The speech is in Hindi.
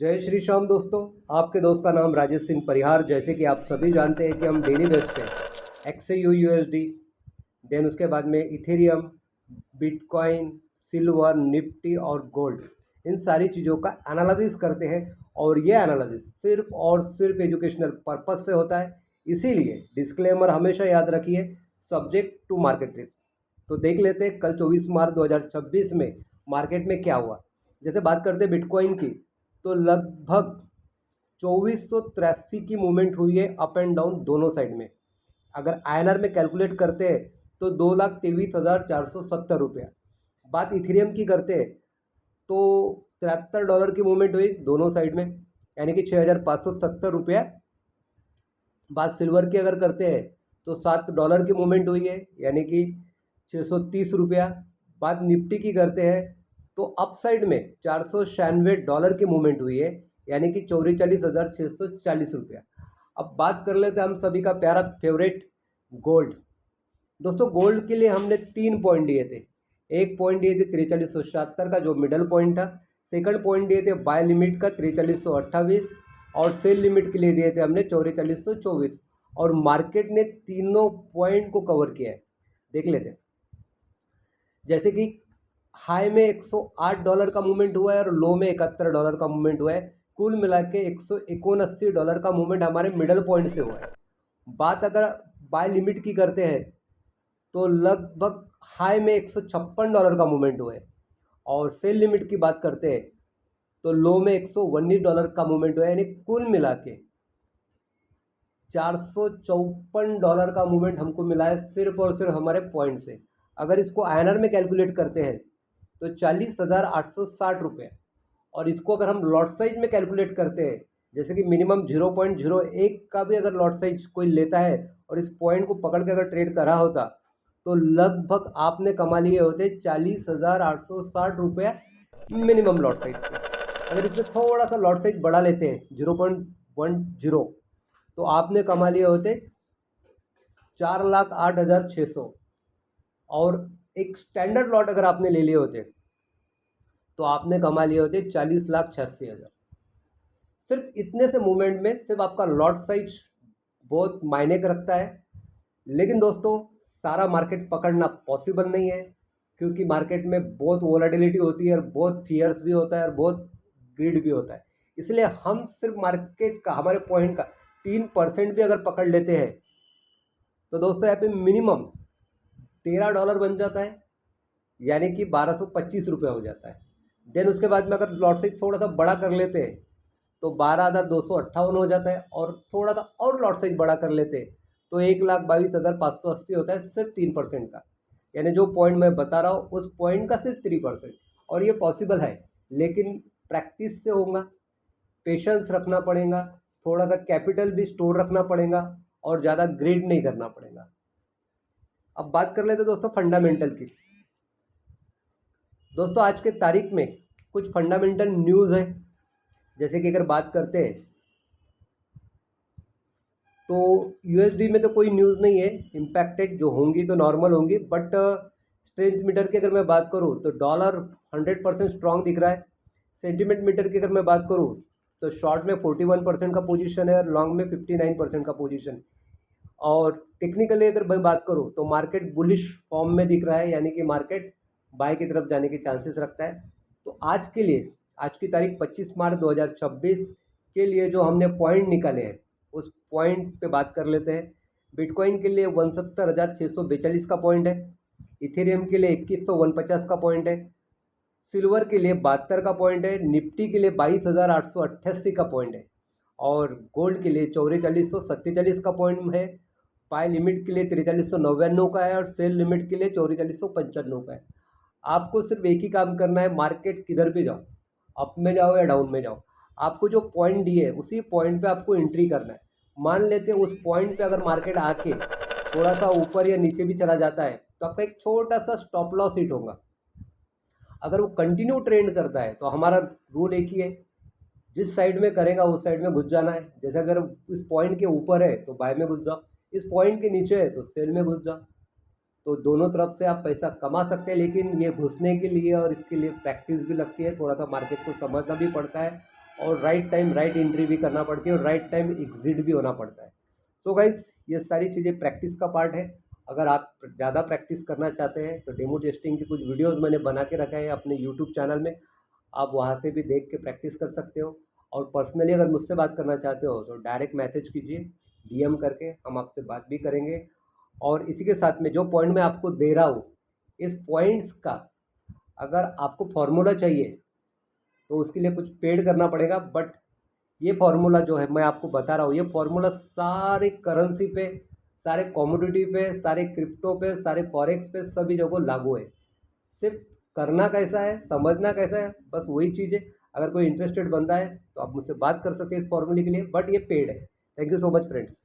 जय श्री श्याम दोस्तों। आपके दोस्त का नाम राजेश सिंह परिहार। जैसे कि आप सभी जानते हैं कि हम डेली बेस पे XAU USD, देन उसके बाद में इथेरियम, बिटकॉइन, सिल्वर, निफ्टी और गोल्ड, इन सारी चीज़ों का एनालिसिस करते हैं। और ये एनालिसिस सिर्फ और सिर्फ एजुकेशनल पर्पस से होता है, इसीलिए डिस्क्लेमर हमेशा याद रखिए, सब्जेक्ट टू मार्केट रिस्क। तो देख लेते हैं कल 24 मार्च 2026 में मार्केट में क्या हुआ। जैसे बात करते हैं बिटकॉइन की, तो लगभग 2483 की मूवमेंट हुई है अप एंड डाउन दोनों साइड में। अगर INR में कैलकुलेट करते हैं तो 2,23,470 रुपया। बात इथेरियम की करते हैं तो $73 की मूवमेंट हुई दोनों साइड में, यानी कि 6,570 रुपया। बात सिल्वर की अगर करते हैं तो $7 की मूवमेंट हुई है, यानी कि 630 रुपया। बात निफ्टी की करते हैं तो अपसाइड में $496 की मूवमेंट हुई है, यानी कि 44,640 रुपया। अब बात कर लेते हैं हम सभी का प्यारा फेवरेट गोल्ड। दोस्तों गोल्ड के लिए हमने 3 पॉइंट दिए थे। एक पॉइंट दिए थे 4376 का, जो मिडल पॉइंट था। सेकंड पॉइंट दिए थे बाय लिमिट का 4328, और सेल लिमिट के लिए दिए थे हमने 4424। और मार्केट ने तीनों पॉइंट को कवर किया है। देख लेते हैं। जैसे कि हाई में $108 का मूवमेंट हुआ है और लो में $71 का मूवमेंट हुआ है। कुल मिला के $179 का मूवमेंट हमारे मिडल पॉइंट से हुआ है। बात अगर बाय लिमिट की करते हैं तो लगभग हाई में $156 का मूवमेंट हुआ है, और सेल लिमिट की बात करते हैं तो लो में $119 का मूवमेंट हुआ है, यानी कुल मिला के $454 का मूवमेंट हमको मिला है सिर्फ और सिर्फ हमारे पॉइंट से। अगर इसको INR में कैलकुलेट करते हैं तो 40,860 रुपये। और इसको अगर हम लॉट साइज में कैलकुलेट करते हैं, जैसे कि मिनिमम 0.01 का भी अगर लॉट साइज कोई लेता है और इस पॉइंट को पकड़ के अगर ट्रेड करा होता तो लगभग आपने कमा लिए होते 40,860 रुपया मिनिमम लॉट साइज से। अगर इसमें थोड़ा सा लॉट साइज बढ़ा लेते हैं 0.10, तो आपने कमा लिए होते 4,08,600। और एक स्टैंडर्ड लॉट अगर आपने ले लिए होते तो आपने कमा लिए होते 40,86,000। सिर्फ इतने से मूवमेंट में सिर्फ आपका लॉट साइज बहुत मायने रखता है। लेकिन दोस्तों सारा मार्केट पकड़ना पॉसिबल नहीं है, क्योंकि मार्केट में बहुत वोलेटिलिटी होती है और बहुत फियर्स भी होता है और बहुत ग्रीड भी होता है। इसलिए हम सिर्फ मार्केट का, हमारे पॉइंट का 3% भी अगर पकड़ लेते हैं तो दोस्तों यहाँ पे मिनिमम $13 बन जाता है, यानी कि 1,225 रुपये हो जाता है। देन उसके बाद में अगर लॉट साइज थोड़ा सा बड़ा कर लेते हैं तो 12,258 हो जाता है, और थोड़ा सा और लॉट साइज बड़ा कर लेते हैं तो 1,22,580 होता है, सिर्फ 3% का। यानी जो पॉइंट मैं बता रहा हूँ उस पॉइंट का सिर्फ 3%। और ये पॉसिबल है, लेकिन प्रैक्टिस से होगा, पेशेंस रखना पड़ेगा, थोड़ा सा कैपिटल भी स्टोर रखना पड़ेगा, और ज़्यादा ग्रीड नहीं करना पड़ेगा। अब बात कर लेते दोस्तों फंडामेंटल की। दोस्तों आज के तारीख में कुछ फंडामेंटल न्यूज़ है। जैसे कि अगर बात करते हैं तो USD में तो कोई न्यूज़ नहीं है इम्पैक्टेड, जो होंगी तो नॉर्मल होंगी। बट स्ट्रेंथ मीटर की अगर मैं बात करूं तो डॉलर 100% स्ट्रांग दिख रहा है। सेंटीमेंट मीटर की अगर मैं बात करूं तो शॉर्ट में 41% का पोजीशन है और लॉन्ग में 59% का पोजीशन। और टेक्निकली अगर मैं बात करूं तो मार्केट बुलिश फॉर्म में दिख रहा है, यानी कि मार्केट बाय की तरफ जाने के चांसेस रखता है। तो आज के लिए, आज की तारीख 25 मार्च 2026 के लिए जो हमने पॉइंट निकाले हैं उस पॉइंट पे बात कर लेते हैं। बिटकॉइन के लिए 69,642 का पॉइंट है। इथेरियम के लिए 21,150 का पॉइंट है। सिल्वर के लिए 72 का पॉइंट है। निफ्टी के लिए 22,888 का पॉइंट है। और गोल्ड के लिए 44,147 का पॉइंट है। बाय लिमिट के लिए 43,999 का है, और सेल लिमिट के लिए 44,95 का है। आपको सिर्फ एक ही काम करना है, मार्केट किधर भी जाओ, अप में जाओ या डाउन में जाओ, आपको जो पॉइंट दिए है उसी पॉइंट पे आपको एंट्री करना है। मान लेते हैं उस पॉइंट पे अगर मार्केट आके थोड़ा सा ऊपर या नीचे भी चला जाता है तो आपका एक छोटा सा स्टॉप लॉस हिट होगा। अगर वो कंटिन्यू ट्रेंड करता है तो हमारा रूल एक ही है, जिस साइड में करेगा उस साइड में घुस जाना है। जैसे अगर इस पॉइंट के ऊपर है तो बाय में घुस जाओ, इस पॉइंट के नीचे है तो सेल में घुस जाओ। तो दोनों तरफ से आप पैसा कमा सकते हैं, लेकिन ये घुसने के लिए और इसके लिए प्रैक्टिस भी लगती है, थोड़ा सा मार्केट को समझना भी पड़ता है, और राइट टाइम राइट एंट्री भी करना पड़ती है और राइट टाइम एग्जिट भी होना पड़ता है। सो गाइज ये सारी चीज़ें प्रैक्टिस का पार्ट है। अगर आप ज़्यादा प्रैक्टिस करना चाहते हैं तो डेमो टेस्टिंग के कुछ वीडियोस मैंने बना के रखा है अपने यूट्यूब चैनल में, आप वहाँ से भी देख के प्रैक्टिस कर सकते हो। और पर्सनली अगर मुझसे बात करना चाहते हो तो डायरेक्ट मैसेज कीजिए, डीएम करके हम आपसे बात भी करेंगे। और इसी के साथ में जो पॉइंट मैं आपको दे रहा हूँ, इस पॉइंट्स का अगर आपको फॉर्मूला चाहिए तो उसके लिए कुछ पेड करना पड़ेगा, बट ये फार्मूला जो है मैं आपको बता रहा हूँ, ये फार्मूला सारे करेंसी पे, सारे कमोडिटी पे, सारे क्रिप्टो पे, सारे फॉरेक्स पे, सभी जगह लागू है। सिर्फ करना कैसा है, समझना कैसा है, बस वही चीज़ है। अगर कोई इंटरेस्टेड बंदा है तो आप मुझसे बात कर सकते हैं इस फॉर्मूले के लिए, बट ये पेड है। Thank you so much friends.